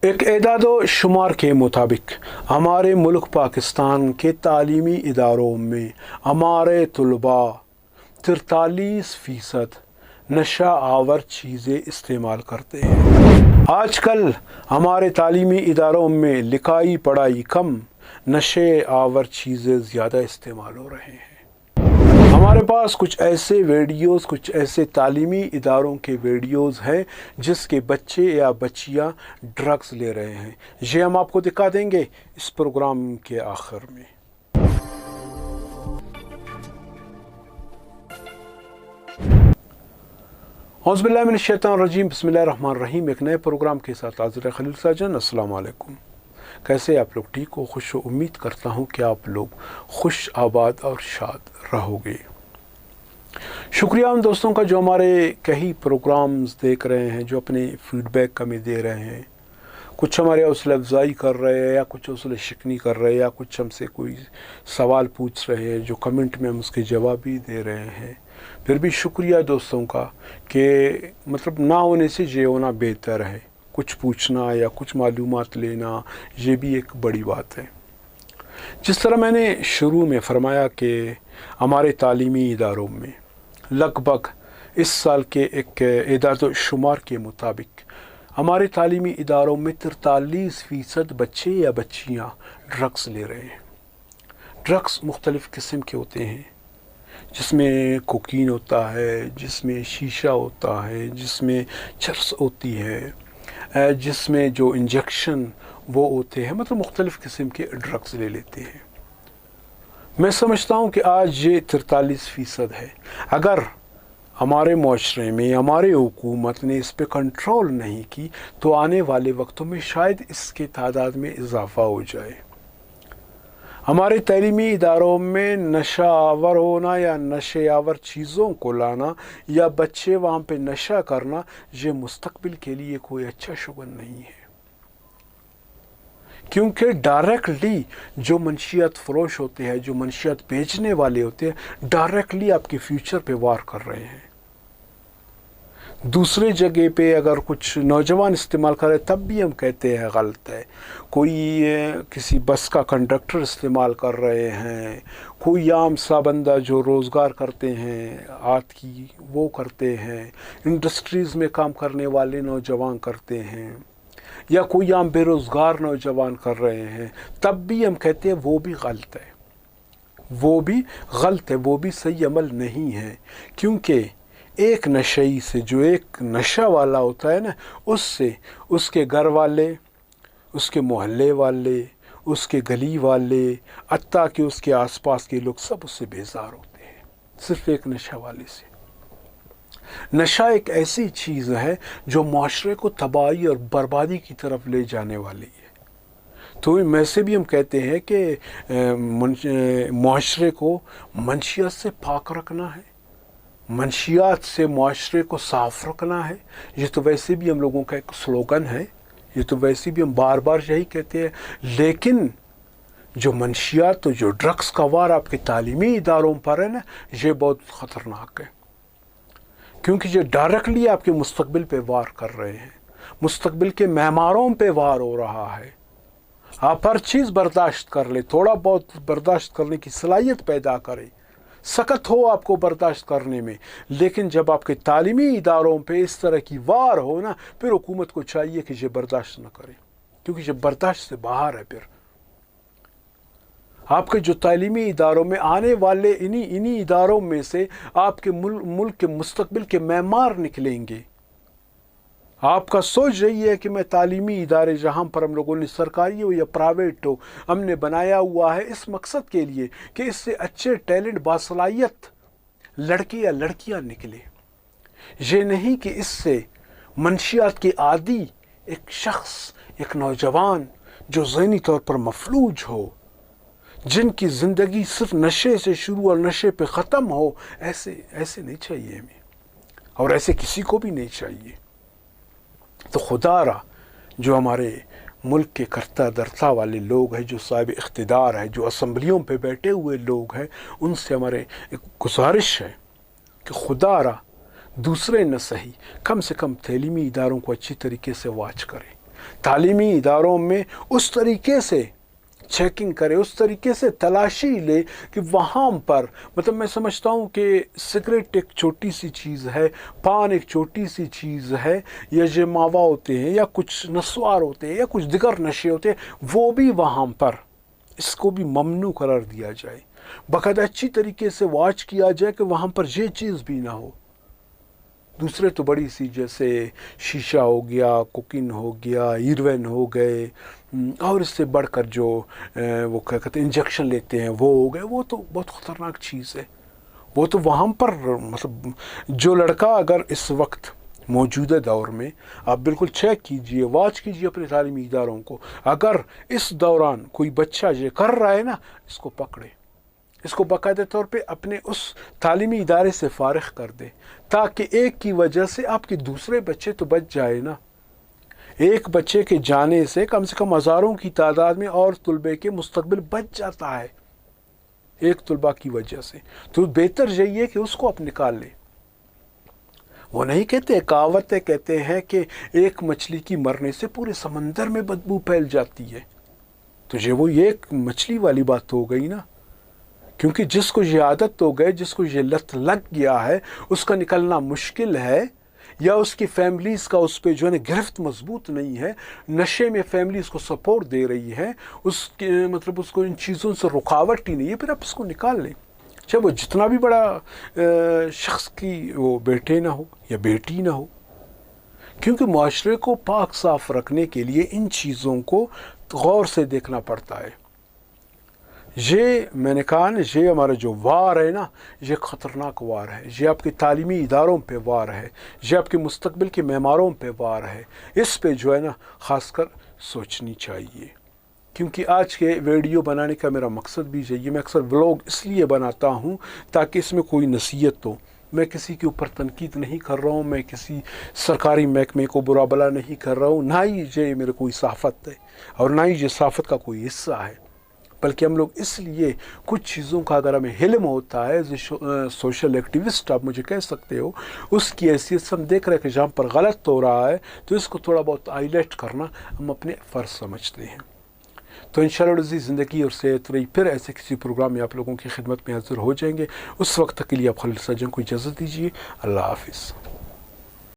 ایک اعداد و شمار کے مطابق ہمارے ملک پاکستان کے تعلیمی اداروں میں ہمارے طلباء 43% نشہ آور چیزیں استعمال کرتے ہیں۔ آج کل ہمارے تعلیمی اداروں میں لکھائی پڑھائی کم، نشے آور چیزیں زیادہ استعمال ہو رہے ہیں۔ ہمارے پاس کچھ ایسے ویڈیوز، کچھ ایسے تعلیمی اداروں کے ویڈیوز ہیں جس کے بچے یا بچیاں ڈرگز لے رہے ہیں۔ یہ ہم آپ کو دکھا دیں گے اس پروگرام کے آخر میں۔ اعوذ باللہ من الشیطان الرجیم، بسم اللہ الرحمن الرحیم۔ ایک نئے پروگرام کے ساتھ حاضر خلیل ساجن۔ السلام علیکم۔ کیسے آپ لوگ؟ ٹھیک ہو؟ خوش ہو؟ امید کرتا ہوں کہ آپ لوگ خوش، آباد اور شاد رہو گے۔ شکریہ ان دوستوں کا جو ہمارے کئی پروگرامز دیکھ رہے ہیں، جو اپنے فیڈ بیک ہمیں دے رہے ہیں۔ کچھ ہمارے حوصلہ افزائی کر رہے ہیں، یا کچھ حوصلہ شکنی کر رہے ہیں، یا کچھ ہم سے کوئی سوال پوچھ رہے ہیں جو کمنٹ میں ہم اس کے جواب بھی دے رہے ہیں۔ پھر بھی شکریہ دوستوں کا کہ مطلب نہ ہونے سے یہ ہونا بہتر ہے۔ کچھ پوچھنا یا کچھ معلومات لینا، یہ بھی ایک بڑی بات ہے۔ جس طرح میں نے شروع میں فرمایا کہ ہمارے تعلیمی اداروں میں لگ بھگ اس سال کے ایک اعداد و شمار کے مطابق ہمارے تعلیمی اداروں میں 43% بچے یا بچیاں ڈرگس لے رہے ہیں۔ ڈرگس مختلف قسم کے ہوتے ہیں، جس میں کوکین ہوتا ہے، جس میں شیشہ ہوتا ہے، جس میں چرس ہوتی ہے، جس میں جو انجیکشن وہ ہوتے ہیں، مطلب مختلف قسم کے ڈرگس لے لیتے ہیں۔ میں سمجھتا ہوں کہ آج یہ 43% ہے۔ اگر ہمارے معاشرے میں ہماری حکومت نے اس پہ کنٹرول نہیں کی تو آنے والے وقتوں میں شاید اس کے تعداد میں اضافہ ہو جائے۔ ہمارے تعلیمی اداروں میں نشہ آور ہونا یا نشے آور چیزوں کو لانا یا بچے وہاں پہ نشہ کرنا، یہ مستقبل کے لیے کوئی اچھا شگون نہیں ہے، کیونکہ ڈائریکٹلی جو منشیات فروش ہوتے ہیں، جو منشیات بیچنے والے ہوتے ہیں، ڈائریکٹلی آپ کے فیوچر پہ وار کر رہے ہیں۔ دوسرے جگہ پہ اگر کچھ نوجوان استعمال کرے تب بھی ہم کہتے ہیں غلط ہے۔ کوئی کسی بس کا کنڈکٹر استعمال کر رہے ہیں، کوئی عام سا بندہ جو روزگار کرتے ہیں ہاتھ کی وہ کرتے ہیں، انڈسٹریز میں کام کرنے والے نوجوان کرتے ہیں، یا کوئی عام بے روزگار نوجوان کر رہے ہیں، تب بھی ہم کہتے ہیں وہ بھی غلط ہے، وہ بھی غلط ہے، وہ بھی صحیح عمل نہیں ہے۔ کیونکہ ایک نشئی سے، جو ایک نشہ والا ہوتا ہے نا، اس سے اس کے گھر والے، اس کے محلے والے، اس کے گلی والے، حتیٰ کہ اس کے آس پاس کے لوگ سب اس سے بیزار ہوتے ہیں، صرف ایک نشہ والے سے۔ نشہ ایک ایسی چیز ہے جو معاشرے کو تباہی اور بربادی کی طرف لے جانے والی ہے۔ تو میں سے بھی ہم کہتے ہیں کہ معاشرے کو منشیات سے پاک رکھنا ہے، منشیات سے معاشرے کو صاف رکھنا ہے۔ یہ تو ویسے بھی ہم لوگوں کا ایک سلوگن ہے، یہ تو ویسے بھی ہم بار بار یہی کہتے ہیں۔ لیکن جو منشیات، تو جو ڈرگس کا وار آپ کے تعلیمی اداروں پر ہے نا، یہ بہت خطرناک ہے، کیونکہ یہ ڈائریکٹلی آپ کے مستقبل پہ وار کر رہے ہیں، مستقبل کے معماروں پہ وار ہو رہا ہے۔ آپ ہر چیز برداشت کر لیں، تھوڑا بہت برداشت کرنے کی صلاحیت پیدا کریں، سخت ہو آپ کو برداشت کرنے میں، لیکن جب آپ کے تعلیمی اداروں پہ اس طرح کی وار ہو نا، پھر حکومت کو چاہیے کہ یہ برداشت نہ کرے، کیونکہ یہ برداشت سے باہر ہے۔ پھر آپ کے جو تعلیمی اداروں میں آنے والے انہی اداروں میں سے آپ کے ملک کے مستقبل کے معمار نکلیں گے۔ آپ کا سوچ رہی ہے کہ میں تعلیمی ادارے جہاں پر ہم لوگوں نے سرکاری ہو یا پرائیویٹ ہو، ہم نے بنایا ہوا ہے اس مقصد کے لیے کہ اس سے اچھے ٹیلنٹ، باصلاحیت لڑکے یا لڑکیاں نکلے، یہ نہیں کہ اس سے منشیات کے عادی ایک شخص، ایک نوجوان جو ذہنی طور پر مفلوج ہو، جن کی زندگی صرف نشے سے شروع اور نشے پہ ختم ہو، ایسے نہیں چاہیے ہمیں، اور ایسے کسی کو بھی نہیں چاہیے۔ تو خدا را جو ہمارے ملک کے کرتا درتا والے لوگ ہیں، جو صاحب اقتدار ہیں، جو اسمبلیوں پہ بیٹھے ہوئے لوگ ہیں، ان سے ہمارے ایک گزارش ہے کہ خدا را دوسرے نہ صحیح، کم سے کم تعلیمی اداروں کو اچھی طریقے سے واچ کریں۔ تعلیمی اداروں میں اس طریقے سے چیکنگ کرے، اس طریقے سے تلاشی لے کہ وہاں پر مطلب میں سمجھتا ہوں کہ سگریٹ ایک چھوٹی سی چیز ہے، پان ایک چھوٹی سی چیز ہے، یا جو ماوا ہوتے ہیں یا کچھ نسوار ہوتے ہیں یا کچھ دیگر نشے ہوتے ہیں، وہ بھی وہاں پر اس کو بھی ممنوع قرار دیا جائے، باقاعدہ اچھی طریقے سے واچ کیا جائے کہ وہاں پر یہ چیز بھی نہ ہو۔ دوسرے تو بڑی سی جیسے شیشہ ہو گیا، کوکین ہو گیا، ہیروئن ہو گئے، اور اس سے بڑھ کر جو وہ کیا کہتے ہیں انجیکشن لیتے ہیں وہ ہو گئے، وہ تو بہت خطرناک چیز ہے۔ وہ تو وہاں پر مطلب جو لڑکا اگر اس وقت موجودہ دور میں آپ بالکل چیک کیجئے، واچ کیجئے اپنے تعلیمی اداروں کو، اگر اس دوران کوئی بچہ یہ کر رہا ہے نا، اس کو پکڑے، اس کو باقاعدہ طور پہ اپنے اس تعلیمی ادارے سے فارغ کر دے، تاکہ ایک کی وجہ سے آپ کے دوسرے بچے تو بچ جائے نا۔ ایک بچے کے جانے سے کم ہزاروں کی تعداد میں اور طلبے کے مستقبل بچ جاتا ہے، ایک طلبہ کی وجہ سے۔ تو بہتر یہی ہے کہ اس کو آپ نکال لیں۔ وہ نہیں کہتے، کہاوتیں کہتے ہیں کہ ایک مچھلی کی مرنے سے پورے سمندر میں بدبو پھیل جاتی ہے، تو یہ وہ ایک مچھلی والی بات ہو گئی نا، کیونکہ جس کو یہ عادت ہو گئے، جس کو یہ لت لگ گیا ہے، اس کا نکلنا مشکل ہے، یا اس کی فیملیز کا اس پہ جو ہے نا گرفت مضبوط نہیں ہے، نشے میں فیملی اس کو سپورٹ دے رہی ہے، اس کے مطلب اس کو ان چیزوں سے رکاوٹ ہی نہیں ہے، پھر آپ اس کو نکال لیں، چاہے وہ جتنا بھی بڑا شخص کی وہ بیٹے نہ ہو یا بیٹی نہ ہو، کیونکہ معاشرے کو پاک صاف رکھنے کے لیے ان چیزوں کو غور سے دیکھنا پڑتا ہے۔ یہ میں نے کہا نا، یہ ہمارا جو وار ہے نا، یہ خطرناک وار ہے، یہ آپ کے تعلیمی اداروں پہ وار ہے، یہ آپ کے مستقبل کے معماروں پہ وار ہے، اس پہ جو ہے نا خاص کر سوچنی چاہیے۔ کیونکہ آج کے ویڈیو بنانے کا میرا مقصد بھی یہی ہے، میں اکثر ولاگ اس لیے بناتا ہوں تاکہ اس میں کوئی نصیحت ہو، میں کسی کے اوپر تنقید نہیں کر رہا ہوں، میں کسی سرکاری محکمے کو برا بلا نہیں کر رہا ہوں، نہ ہی یہ میرے کوئی صحافت ہے اور نہ ہی یہ صحافت کا کوئی حصہ ہے، بلکہ ہم لوگ اس لیے کچھ چیزوں کا اگر ہمیں علم ہوتا ہے، سوشل ایکٹیوسٹ آپ مجھے کہہ سکتے ہو، اس کی حیثیت سے ہم دیکھ رہے ہیں کہ جہاں پر غلط ہو رہا ہے تو اس کو تھوڑا بہت ہائی لائٹ کرنا ہم اپنے فرض سمجھتے ہیں۔ تو انشاءاللہ عزیز زندگی اور صحت رہی، پھر ایسے کسی پروگرام میں آپ لوگوں کی خدمت میں حاضر ہو جائیں گے۔ اس وقت تک کے لیے آپ خالد ساجن کو اجازت دیجیے۔ اللہ حافظ۔